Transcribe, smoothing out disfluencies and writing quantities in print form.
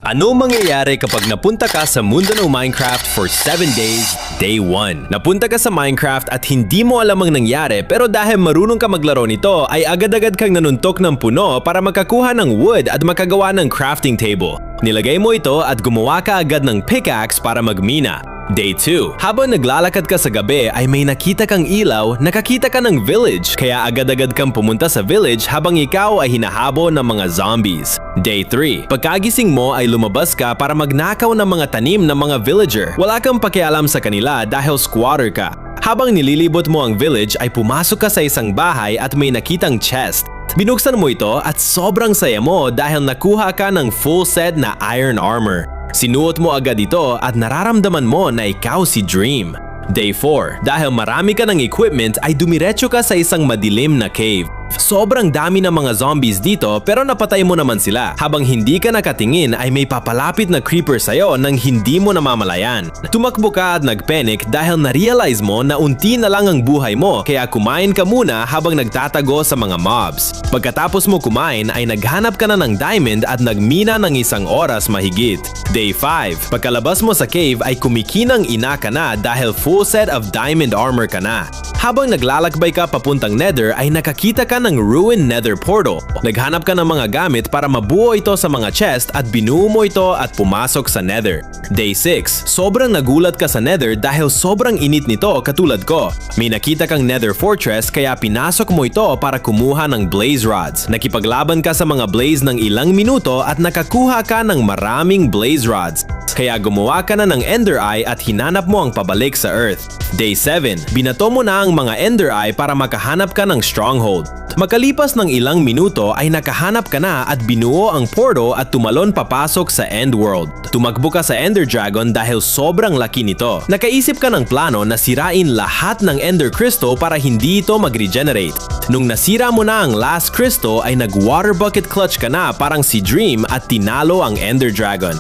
Ano mangyayari kapag napunta ka sa mundo ng Minecraft for 7 days, day 1? Napunta ka sa Minecraft at hindi mo alam ang nangyari pero dahil marunong ka maglaro nito ay agad-agad kang nanuntok ng puno para makakuha ng wood at makagawa ng crafting table. Nilagay mo ito at gumawa ka agad ng pickaxe para magmina. Day 2. Habang naglalakad ka sa gabi ay may nakita kang ilaw, nakakita ka ng village, kaya agad-agad kang pumunta sa village habang ikaw ay hinahabol ng mga zombies. Day 3. Pagkagising mo ay lumabas ka para magnakaw ng mga tanim ng mga villager. Wala kang pakialam sa kanila dahil squatter ka. Habang nililibot mo ang village ay pumasok ka sa isang bahay at may nakitang chest. Binuksan mo ito at sobrang saya mo dahil nakuha ka ng full set na iron armor. Sinuot mo agad ito at nararamdaman mo na ikaw si Dream. Day 4. Dahil marami ka ng equipment ay dumiretso ka sa isang madilim na cave. Sobrang dami ng mga zombies dito pero napatay mo naman sila. Habang hindi ka nakatingin ay may papalapit na creeper sa'yo nang hindi mo namamalayan. Tumakbo ka at nagpanic dahil na-realize mo na unti na lang ang buhay mo kaya kumain ka muna habang nagtatago sa mga mobs. Pagkatapos mo kumain ay naghanap ka na ng diamond at nagmina ng 1 oras mahigit. Day 5. Pagkalabas mo sa cave ay kumikinang ina ka na dahil full set of diamond armor ka na. Habang naglalakbay ka papuntang nether ay nakakita ka ng ruined nether portal. Naghanap ka ng mga gamit para mabuo ito sa mga chest at binuo mo ito at pumasok sa nether. Day 6. Sobrang nagulat ka sa nether dahil sobrang init nito katulad ko. May nakita kang nether fortress kaya pinasok mo ito para kumuha ng blaze rods. Nakipaglaban ka sa mga blaze ng ilang minuto at nakakuha ka ng maraming blaze rods. Kaya gumawa ka na ng ender eye at hinanap mo ang pabalik sa earth. Day 7. Binato mo na ang mga ender eye para makahanap ka ng stronghold. Makalipas ng ilang minuto ay nakahanap ka na at binuo ang portal at tumalon papasok sa end world. Tumakbo ka sa ender dragon dahil sobrang laki nito. Nakaisip ka ng plano na sirain lahat ng ender crystal para hindi ito mag-regenerate. Nung nasira mo na ang last crystal ay nag water bucket clutch ka na parang si Dream at tinalo ang ender dragon.